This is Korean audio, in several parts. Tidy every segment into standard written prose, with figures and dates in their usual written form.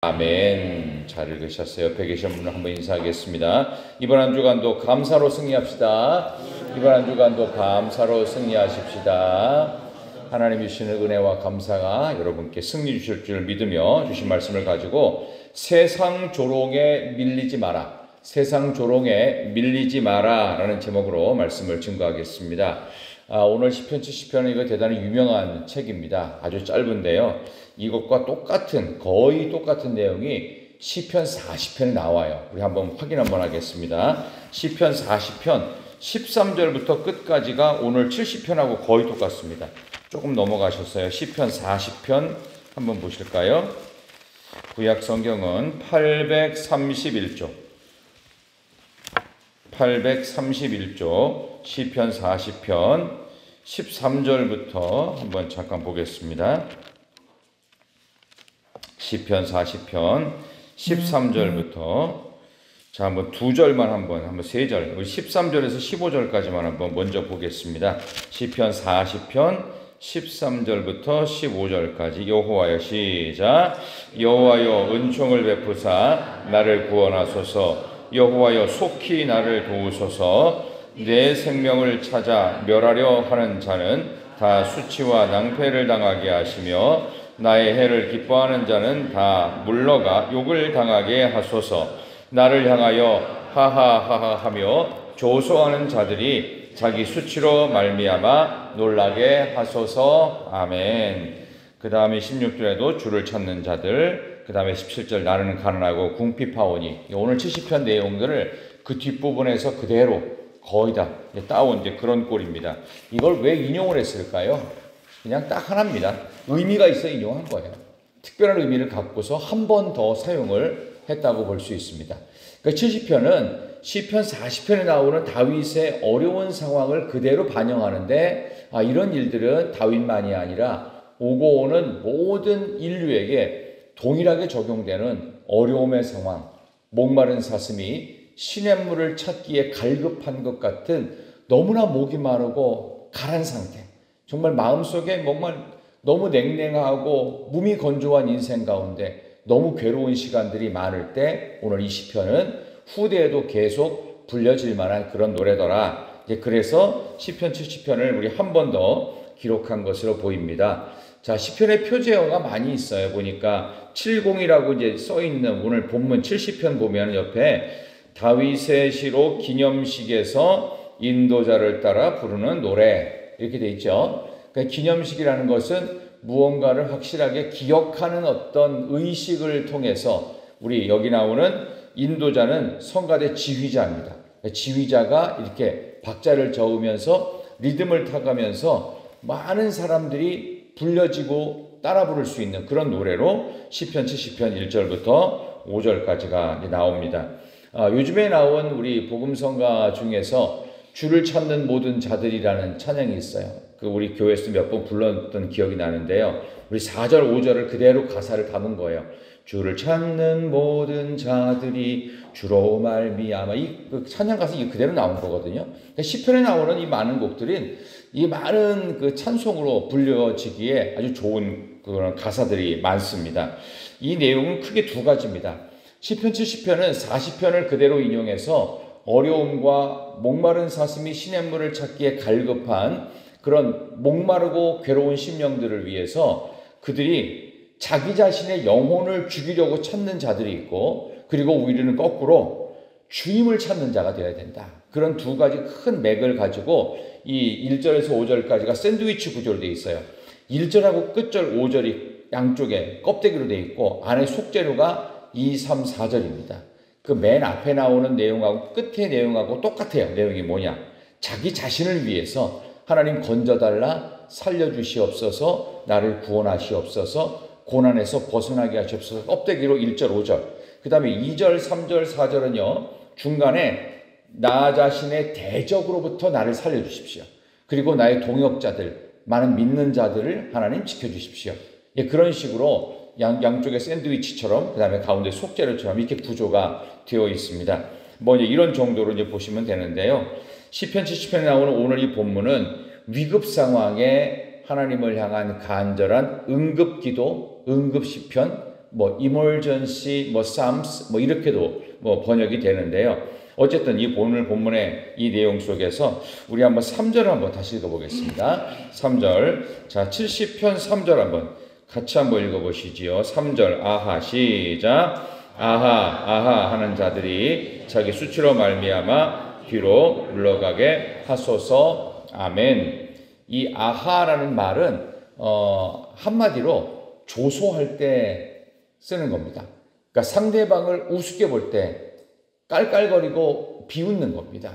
아멘. 잘 읽으셨어요. 옆에 계신 분을 한번 인사하겠습니다. 이번 한 주간도 감사로 승리합시다. 이번 한 주간도 감사로 승리하십시다. 하나님 주시는 은혜와 감사가 여러분께 승리 주실 줄 믿으며 주신 말씀을 가지고 세상 조롱에 밀리지 마라. 세상 조롱에 밀리지 마라 라는 제목으로 말씀을 증거하겠습니다. 오늘 시편 70편은 이거 대단히 유명한 책입니다. 아주 짧은데요. 이것과 거의 똑같은 내용이 시편 40편에 나와요. 우리 한번 확인 한번 하겠습니다. 시편 40편 13절부터 끝까지가 오늘 70편하고 거의 똑같습니다. 조금 넘어가셨어요. 시편 40편 한번 보실까요? 구약 성경은 831쪽 시편 40편 13절부터 한번 잠깐 보겠습니다. 시편 40편 13절부터 자 한번 두 절만 한번 세 절, 우리 13절에서 15절까지만 한번 먼저 보겠습니다. 시편 40편 13절부터 15절까지 여호와여 시작. 여호와여 은총을 베푸사 나를 구원하소서. 여호와여 속히 나를 도우소서. 내 생명을 찾아 멸하려 하는 자는 다 수치와 낭패를 당하게 하시며 나의 해를 기뻐하는 자는 다 물러가 욕을 당하게 하소서. 나를 향하여 하하하하 하며 조소하는 자들이 자기 수치로 말미암아 놀라게 하소서. 아멘. 그 다음에 16절에도 주를 찾는 자들, 그 다음에 17절 나는 가난하고 궁핍하오니, 오늘 70편 내용들을 그 뒷부분에서 그대로 거의 다 따온 그런 꼴입니다. 이걸 왜 인용을 했을까요? 그냥 딱 하나입니다. 의미가 있어 인용한 거예요. 특별한 의미를 갖고서 한 번 더 사용을 했다고 볼 수 있습니다. 그러니까 70편은 시편 40편에 나오는 다윗의 어려운 상황을 그대로 반영하는데, 이런 일들은 다윗만이 아니라 오고 오는 모든 인류에게 동일하게 적용되는 어려움의 상황, 목마른 사슴이 시냇물을 찾기에 갈급한 것 같은 너무나 목이 마르고 가란 상태, 정말 마음속에 너무 냉랭하고 몸이 건조한 인생 가운데 너무 괴로운 시간들이 많을 때 오늘 이 시편은 후대에도 계속 불려질 만한 그런 노래더라. 그래서 시편 70편을 우리 한 번 더 기록한 것으로 보입니다. 자, 시편의 표제어가 많이 있어요. 보니까 70이라고 써 있는 오늘 본문 70편 보면 옆에 다윗의 시로 기념식에서 인도자를 따라 부르는 노래 이렇게 돼 있죠. 그러니까 기념식이라는 것은 무언가를 확실하게 기억하는 어떤 의식을 통해서 우리 여기 나오는 인도자는 성가대 지휘자입니다. 지휘자가 이렇게 박자를 저으면서 리듬을 타가면서 많은 사람들이 불려지고 따라 부를 수 있는 그런 노래로 시편 70편 1절부터 5절까지가 나옵니다. 요즘에 나온 우리 복음성가 중에서 주를 찾는 모든 자들이라는 찬양이 있어요. 우리 교회에서 몇 번 불렀던 기억이 나는데요. 우리 4절, 5절을 그대로 가사를 담은 거예요. 주를 찾는 모든 자들이 주로 말미암아. 찬양 가사 그대로 나온 거거든요. 시편에 나오는 이 많은 곡들은 이 많은 찬송으로 불려지기에 아주 좋은 그런 가사들이 많습니다. 이 내용은 크게 두 가지입니다. 시편 70편은 40편을 그대로 인용해서 어려움과 목마른 사슴이 시냇물을 찾기에 갈급한 그런 목마르고 괴로운 심령들을 위해서 그들이 자기 자신의 영혼을 죽이려고 찾는 자들이 있고, 그리고 우리는 거꾸로 주임을 찾는 자가 되어야 된다. 그런 두 가지 큰 맥을 가지고 이 1절에서 5절까지가 샌드위치 구조로 되어 있어요. 1절하고 끝절 5절이 양쪽에 껍데기로 되어 있고 안에 속재료가 2, 3, 4절입니다. 그 맨 앞에 나오는 내용하고 끝의 내용하고 똑같아요. 내용이 뭐냐? 자기 자신을 위해서 하나님 건져달라, 살려주시옵소서, 나를 구원하시옵소서, 고난에서 벗어나게 하시옵소서. 껍데기로 1절, 5절. 그 다음에 2절, 3절, 4절은요. 중간에 나 자신의 대적으로부터 나를 살려주십시오. 그리고 나의 동역자들, 많은 믿는 자들을 하나님 지켜주십시오. 그런 식으로 양쪽에 샌드위치처럼 그 다음에 가운데 속재료처럼 이렇게 구조가 되어 있습니다. 이런 정도로 보시면 되는데요. 시편 70편에 나오는 오늘 이 본문은 위급 상황에 하나님을 향한 간절한 응급기도, 응급시편, 뭐 emergency, 뭐 psalms, 뭐 이렇게도 뭐 번역이 되는데요. 어쨌든 이 오늘 본문의 이 내용 속에서 우리 한번 3절을 한번 다시 읽어보겠습니다. 3절. 자, 70편 3절 한번 같이 한번 읽어보시지요. 3절. 아하, 시작. 아하, 아하 하는 자들이 자기 수치로 말미암아 뒤로 물러가게 하소서. 아멘. 이 아하라는 말은 한마디로 조소할 때 쓰는 겁니다. 그러니까 상대방을 우습게 볼 때 깔깔거리고 비웃는 겁니다.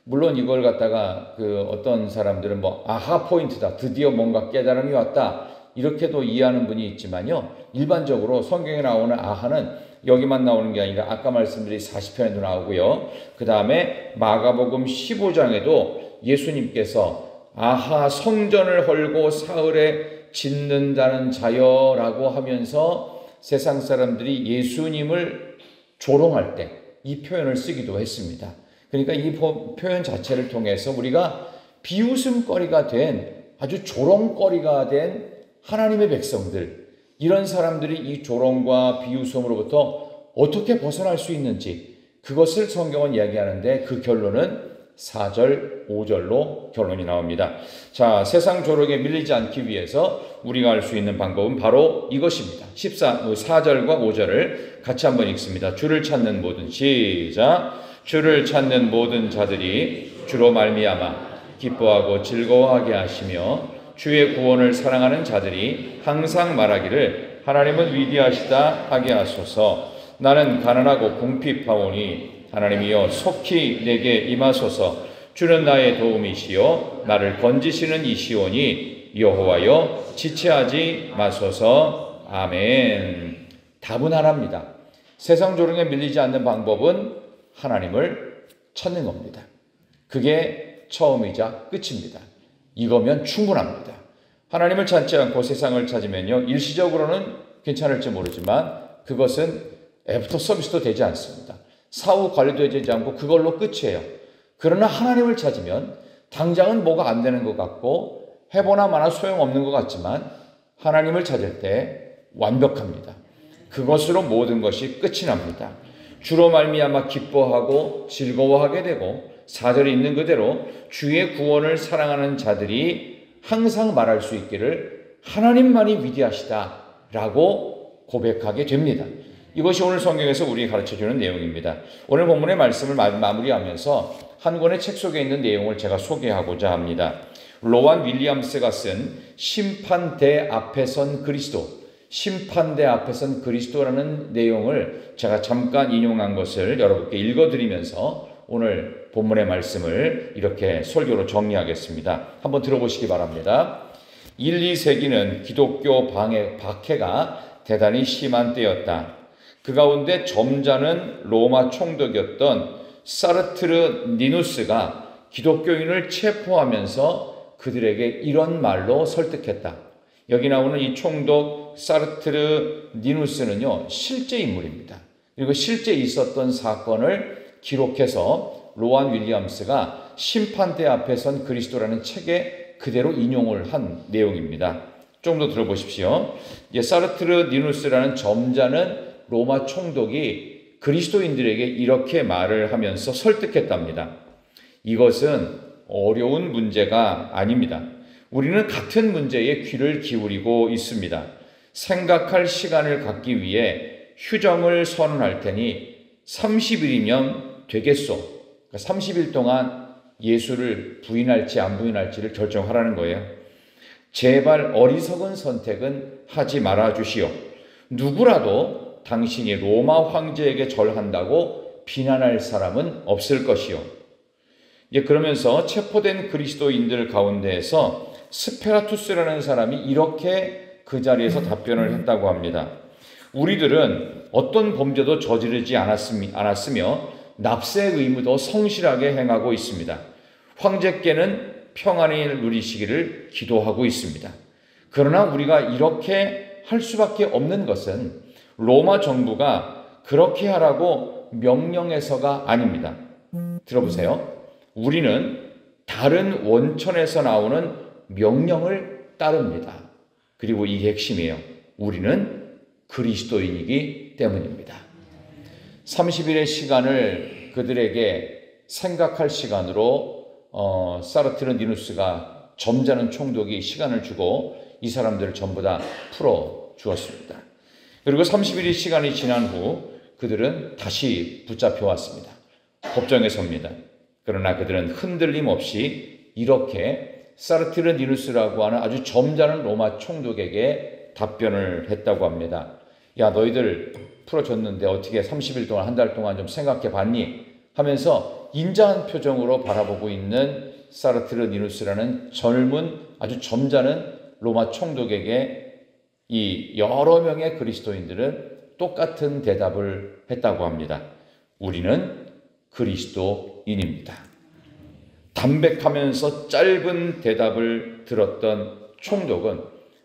물론 이걸 갖다가 어떤 사람들은 뭐 아하 포인트다, 드디어 뭔가 깨달음이 왔다, 이렇게도 이해하는 분이 있지만요. 일반적으로 성경에 나오는 아하는 여기만 나오는 게 아니라 아까 말씀드린 40편에도 나오고요. 그 다음에 마가복음 15장에도 예수님께서 아하 성전을 헐고 사흘에 짓는다는 자여라고 하면서 세상 사람들이 예수님을 조롱할 때 이 표현을 쓰기도 했습니다. 그러니까 이 표현 자체를 통해서 우리가 비웃음거리가 된, 아주 조롱거리가 된 하나님의 백성들, 이런 사람들이 이 조롱과 비웃음으로부터 어떻게 벗어날 수 있는지, 그것을 성경은 이야기하는데 그 결론은 4절, 5절로 결론이 나옵니다. 자, 세상 조롱에 밀리지 않기 위해서 우리가 할 수 있는 방법은 바로 이것입니다. 4절과 5절을 같이 한번 읽습니다. 주를 찾는 모든, 시작. 주를 찾는 모든 자들이 주로 말미암아 기뻐하고 즐거워하게 하시며 주의 구원을 사랑하는 자들이 항상 말하기를 하나님은 위대하시다 하게 하소서. 나는 가난하고 궁핍하오니 하나님이여 속히 내게 임하소서. 주는 나의 도움이시요 나를 건지시는 이시오니 여호와여 지체하지 마소서. 아멘. 답은 하나입니다. 세상 조롱에 밀리지 않는 방법은 하나님을 찾는 겁니다. 그게 처음이자 끝입니다. 이거면 충분합니다. 하나님을 찾지 않고 세상을 찾으면요, 일시적으로는 괜찮을지 모르지만 그것은 애프터 서비스도 되지 않습니다. 사후 관리도 되지 않고 그걸로 끝이에요. 그러나 하나님을 찾으면 당장은 뭐가 안 되는 것 같고 해보나 마나 소용없는 것 같지만 하나님을 찾을 때 완벽합니다. 그것으로 모든 것이 끝이 납니다. 주로 말미암아 기뻐하고 즐거워하게 되고 4절에 있는 그대로 주의 구원을 사랑하는 자들이 항상 말할 수 있기를 하나님만이 위대하시다라고 고백하게 됩니다. 이것이 오늘 성경에서 우리에게 가르쳐주는 내용입니다. 오늘 본문의 말씀을 마무리하면서 한 권의 책 속에 있는 내용을 제가 소개하고자 합니다. 로완 윌리엄스가 쓴 심판대 앞에 선 그리스도, 심판대 앞에 선 그리스도라는 내용을 제가 잠깐 인용한 것을 여러분께 읽어드리면서 오늘 본문의 말씀을 이렇게 설교로 정리하겠습니다. 한번 들어보시기 바랍니다. 1, 2세기는 기독교 박해가 대단히 심한 때였다. 그 가운데 점잖은 로마 총독이었던 사르트르 니누스가 기독교인을 체포하면서 그들에게 이런 말로 설득했다. 여기 나오는 이 총독 사르트르 니누스는요, 실제 인물입니다. 그리고 실제 있었던 사건을 기록해서 로완 윌리엄스가 심판대 앞에 선 그리스도라는 책에 그대로 인용을 한 내용입니다. 좀 더 들어보십시오. 사르트르 니누스라는 점잖은 로마 총독이 그리스도인들에게 이렇게 말을 하면서 설득했답니다. 이것은 어려운 문제가 아닙니다. 우리는 같은 문제에 귀를 기울이고 있습니다. 생각할 시간을 갖기 위해 휴정을 선언할 테니 30일이면 되겠소. 그러니까 30일 동안 예수를 부인할지 안 부인할지를 결정하라는 거예요. 제발 어리석은 선택은 하지 말아 주시오. 누구라도 당신이 로마 황제에게 절한다고 비난할 사람은 없을 것이요. 그러면서 체포된 그리스도인들 가운데에서 스페라투스라는 사람이 이렇게 그 자리에서 답변을 했다고 합니다. 우리들은 어떤 범죄도 저지르지 않았으며 납세 의무도 성실하게 행하고 있습니다. 황제께는 평안을 누리시기를 기도하고 있습니다. 그러나 우리가 이렇게 할 수밖에 없는 것은 로마 정부가 그렇게 하라고 명령해서가 아닙니다. 들어보세요. 우리는 다른 원천에서 나오는 명령을 따릅니다. 그리고 이 핵심이에요. 우리는 그리스도인이기 때문입니다. 30일의 시간을 그들에게 생각할 시간으로 사르트르 니누스가 점잖은 총독이 시간을 주고 이 사람들을 전부 다 풀어 주었습니다. 그리고 30일의 시간이 지난 후 그들은 다시 붙잡혀 왔습니다. 법정에 섭니다. 그러나 그들은 흔들림 없이 이렇게 사르트르 니누스라고 하는 아주 점잖은 로마 총독에게 답변을 했다고 합니다. 야, 너희들 풀어줬는데 어떻게 30일 동안, 한 달 동안 좀 생각해 봤니? 하면서 인자한 표정으로 바라보고 있는 사르트르 니누스라는 젊은 아주 점잖은 로마 총독에게 이 여러 명의 그리스도인들은 똑같은 대답을 했다고 합니다. 우리는 그리스도인입니다. 담백하면서 짧은 대답을 들었던 총독은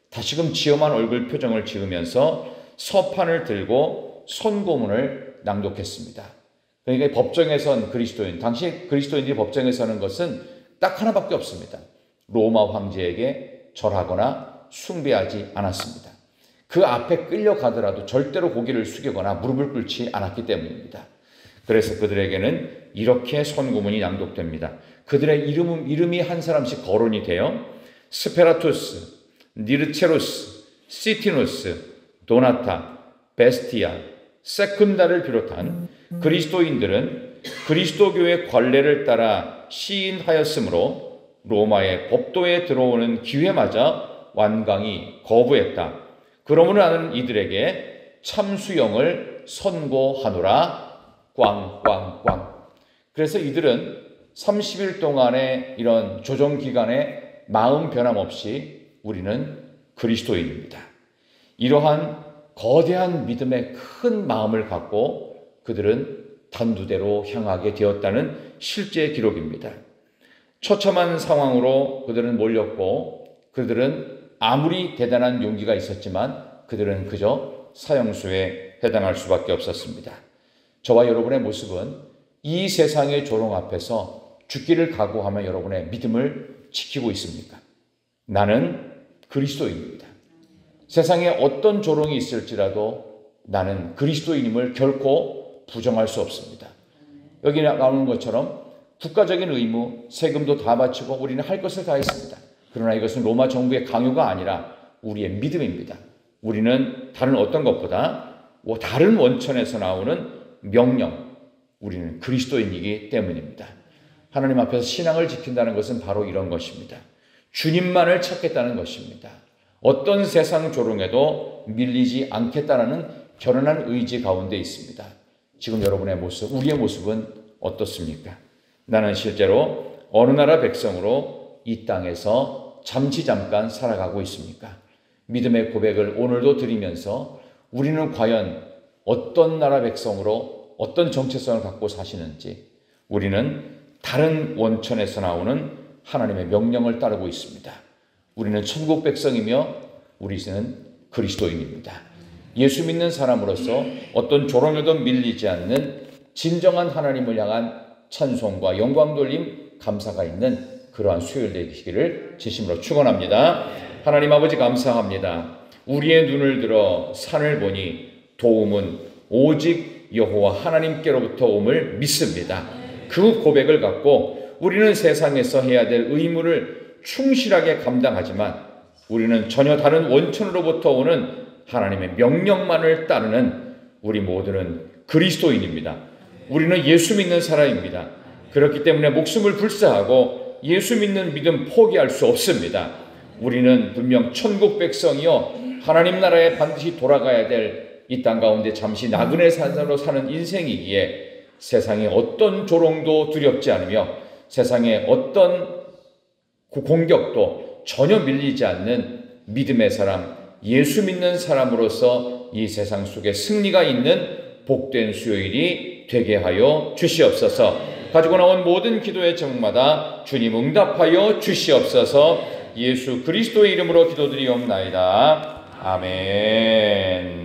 다시금 지엄한 얼굴 표정을 지으면서 서판을 들고 선고문을 낭독했습니다. 그러니까 법정에 선 그리스도인, 당시 그리스도인들이 법정에 서는 것은 딱 하나밖에 없습니다. 로마 황제에게 절하거나 숭배하지 않았습니다. 그 앞에 끌려가더라도 절대로 고개를 숙이거나 무릎을 꿇지 않았기 때문입니다. 그래서 그들에게는 이렇게 선고문이 낭독됩니다. 그들의 이름이 한 사람씩 거론이 돼요. 스페라투스, 니르체루스, 시티누스, 도나타, 베스티아, 세쿤다를 비롯한 그리스도인들은 그리스도교의 관례를 따라 시인하였으므로 로마의 법도에 들어오는 기회마저 완강히 거부했다. 그러므로 나는 이들에게 참수형을 선고하노라. 꽝꽝꽝. 그래서 이들은 30일 동안의 이런 조정 기간에 마음 변함없이 우리는 그리스도인입니다. 이러한 거대한 믿음의 큰 마음을 갖고 그들은 단두대로 향하게 되었다는 실제 기록입니다. 처참한 상황으로 그들은 몰렸고 그들은 아무리 대단한 용기가 있었지만 그들은 그저 사형수에 해당할 수밖에 없었습니다. 저와 여러분의 모습은 이 세상의 조롱 앞에서 죽기를 각오하며 여러분의 믿음을 지키고 있습니까? 나는 그리스도인입니다. 세상에 어떤 조롱이 있을지라도 나는 그리스도인임을 결코 부정할 수 없습니다. 여기 나오는 것처럼 국가적인 의무, 세금도 다 바치고 우리는 할 것을 다 했습니다. 그러나 이것은 로마 정부의 강요가 아니라 우리의 믿음입니다. 우리는 다른 어떤 것보다 다른 원천에서 나오는 명령, 우리는 그리스도인이기 때문입니다. 하나님 앞에서 신앙을 지킨다는 것은 바로 이런 것입니다. 주님만을 찾겠다는 것입니다. 어떤 세상 조롱에도 밀리지 않겠다는 결연한 의지 가운데 있습니다. 지금 여러분의 모습, 우리의 모습은 어떻습니까? 나는 실제로 어느 나라 백성으로 이 땅에서 잠깐 살아가고 있습니까? 믿음의 고백을 오늘도 드리면서 우리는 과연 어떤 나라 백성으로 어떤 정체성을 갖고 사시는지, 우리는 다른 원천에서 나오는 하나님의 명령을 따르고 있습니다. 우리는 천국 백성이며 우리는 그리스도인입니다. 예수 믿는 사람으로서 어떤 조롱에도 밀리지 않는 진정한 하나님을 향한 찬송과 영광 돌림, 감사가 있는 그러한 수요일 되시기를 진심으로 축원합니다. 하나님 아버지 감사합니다. 우리의 눈을 들어 산을 보니 도움은 오직 여호와 하나님께로부터 옴을 믿습니다. 그 고백을 갖고 우리는 세상에서 해야 될 의무를 충실하게 감당하지만 우리는 전혀 다른 원천으로부터 오는 하나님의 명령만을 따르는 우리 모두는 그리스도인입니다. 우리는 예수 믿는 사람입니다. 그렇기 때문에 목숨을 불사하고 예수 믿는 믿음 포기할 수 없습니다. 우리는 분명 천국 백성이요 하나님 나라에 반드시 돌아가야 될 이 땅 가운데 잠시 나그네 산으로 사는 인생이기에 세상의 어떤 조롱도 두렵지 않으며 세상의 어떤 공격도 전혀 밀리지 않는 믿음의 사람, 예수 믿는 사람으로서 이 세상 속에 승리가 있는 복된 수요일이 되게 하여 주시옵소서. 가지고 나온 모든 기도의 제목마다 주님 응답하여 주시옵소서. 예수 그리스도의 이름으로 기도드리옵나이다. 아멘.